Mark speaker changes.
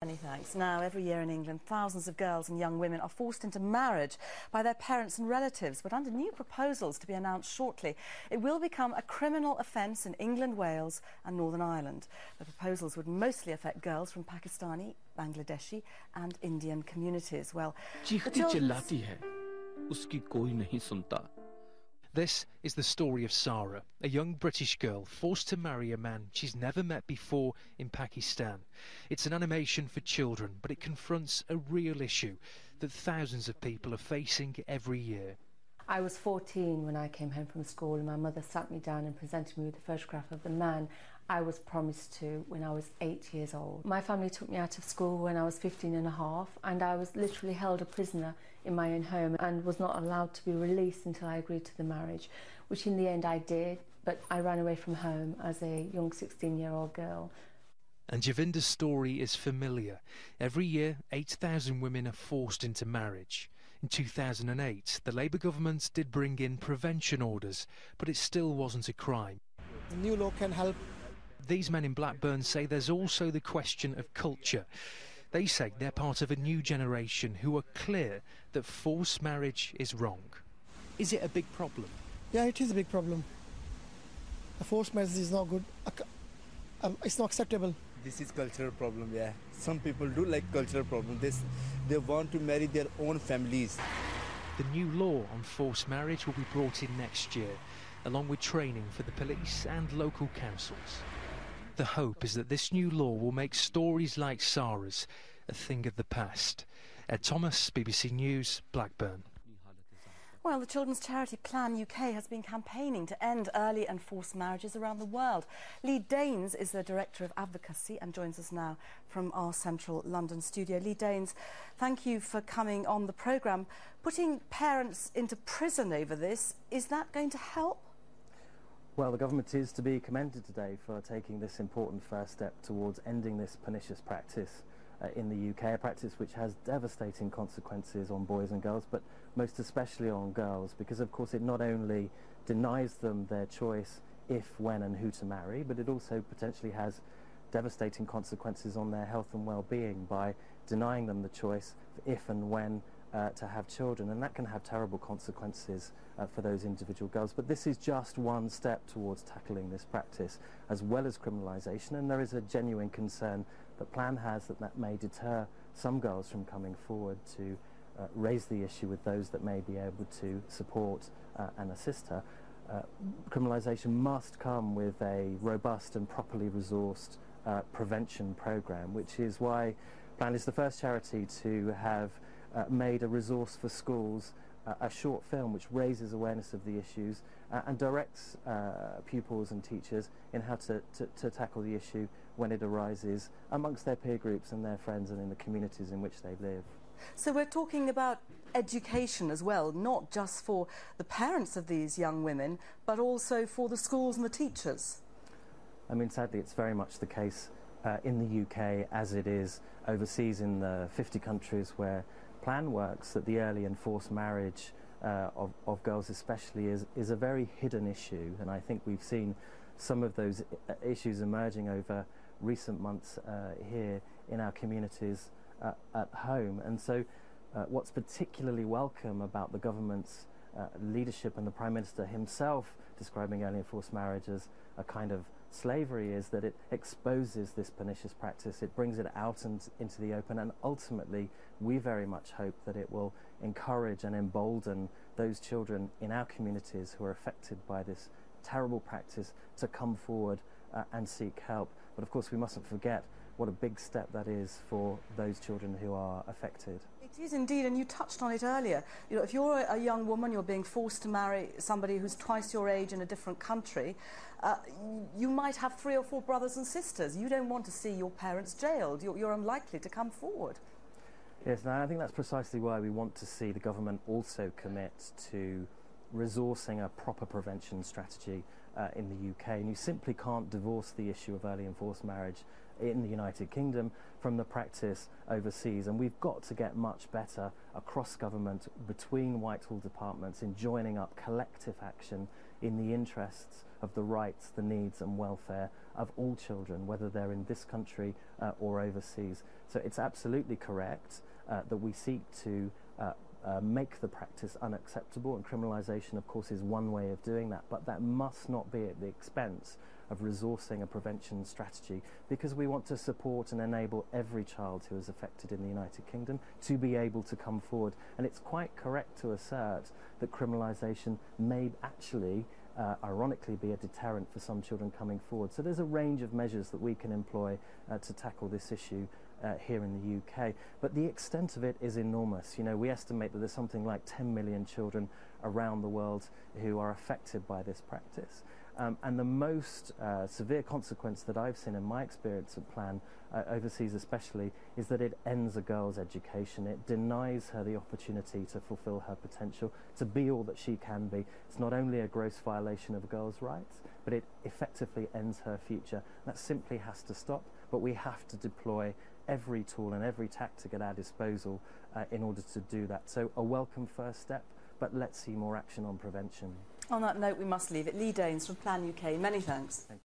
Speaker 1: Many thanks. Now, every year in England, thousands of girls and young women are forced into marriage by their parents and relatives. But under new proposals to be announced shortly, it will become a criminal offence in England, Wales and Northern Ireland. The proposals would mostly affect girls from Pakistani, Bangladeshi and Indian communities. Well,
Speaker 2: This is the story of Sarah, a young British girl forced to marry a man she's never met before in Pakistan. It's an animation for children, but it confronts a real issue that thousands of people are facing every year.
Speaker 3: I was 14 when I came home from school, and my mother sat me down and presented me with a photograph of the man I was promised to when I was 8 years old. My family took me out of school when I was 15 and a half, and I was literally held a prisoner in my own home and was not allowed to be released until I agreed to the marriage, which in the end I did, but I ran away from home as a young 16-year-old girl.
Speaker 2: And Javinder's story is familiar. Every year, 8,000 women are forced into marriage. In 2008, the Labour government did bring in prevention orders, but it still wasn't a crime.
Speaker 4: The new law can help.
Speaker 2: These men in Blackburn say there's also the question of culture. They say they're part of a new generation who are clear that forced marriage is wrong. Is it a big problem?
Speaker 4: Yeah, it is a big problem. The forced marriage is not good. It's not acceptable.
Speaker 5: This is cultural problem, yeah. Some people do like cultural problem. They want to marry their own families.
Speaker 2: The new law on forced marriage will be brought in next year, along with training for the police and local councils. The hope is that this new law will make stories like Sarah's a thing of the past. Ed Thomas, BBC News, Blackburn.
Speaker 1: Well, the children's charity Plan UK has been campaigning to end early and forced marriages around the world. Leigh Daynes is the director of Advocacy and joins us now from our central London studio. Leigh Daynes, thank you for coming on the programme. Putting parents into prison over this, is that going to help?
Speaker 6: Well, the government is to be commended today for taking this important first step towards ending this pernicious practice in the UK, a practice which has devastating consequences on boys and girls, but most especially on girls, because of course it not only denies them their choice if, when and who to marry, but it also potentially has devastating consequences on their health and well-being by denying them the choice if and when to have children, and that can have terrible consequences for those individual girls. But this is just one step towards tackling this practice, as well as criminalisation, and there is a genuine concern that Plan has that may deter some girls from coming forward to raise the issue with those that may be able to support and assist her. Criminalisation must come with a robust and properly resourced prevention programme, which is why Plan is the first charity to have made a resource for schools, a short film which raises awareness of the issues and directs pupils and teachers in how to tackle the issue when it arises amongst their peer groups and their friends and in the communities in which they live.
Speaker 1: So we're talking about education as well, not just for the parents of these young women, but also for the schools and the teachers.
Speaker 6: I mean, sadly, it's very much the case in the UK as it is overseas in the 50 countries where Plan works, that the early and forced marriage of girls especially is a very hidden issue, and I think we've seen some of those issues emerging over recent months here in our communities at home. And so what's particularly welcome about the government's leadership and the Prime Minister himself describing early and forced marriage as a kind of slavery is that it exposes this pernicious practice, it brings it out into the open, and ultimately we very much hope that it will encourage and embolden those children in our communities who are affected by this terrible practice to come forward and seek help. But of course we mustn't forget what a big step that is for those children who are affected.
Speaker 1: It is indeed, and you touched on it earlier. You know, if you're a young woman, you're being forced to marry somebody who's twice your age in a different country, you might have 3 or 4 brothers and sisters. You don't want to see your parents jailed. You're unlikely to come forward.
Speaker 6: Yes, and I think that's precisely why we want to see the government also commit to resourcing a proper prevention strategy in the UK, and you simply can't divorce the issue of early and forced marriage in the United Kingdom from the practice overseas, and we've got to get much better across government between Whitehall departments in joining up collective action in the interests of the rights, the needs and welfare of all children, whether they're in this country or overseas. So it's absolutely correct that we seek to make the practice unacceptable, and criminalisation of course is one way of doing that, but that must not be at the expense of resourcing a prevention strategy, because we want to support and enable every child who is affected in the United Kingdom to be able to come forward. And it's quite correct to assert that criminalisation may actually ironically be a deterrent for some children coming forward. So there's a range of measures that we can employ to tackle this issue here in the UK, but the extent of it is enormous. You know, we estimate that there's something like 10 million children around the world who are affected by this practice. And the most severe consequence that I've seen in my experience of Plan, overseas especially, is that it ends a girl's education. It denies her the opportunity to fulfil her potential, to be all that she can be. It's not only a gross violation of a girl's rights, but it effectively ends her future. That simply has to stop, but we have to deploy every tool and every tactic at our disposal in order to do that. So a welcome first step, but let's see more action on prevention.
Speaker 1: On that note, we must leave it. Leigh Daynes from Plan UK, many thanks.
Speaker 6: Thank you.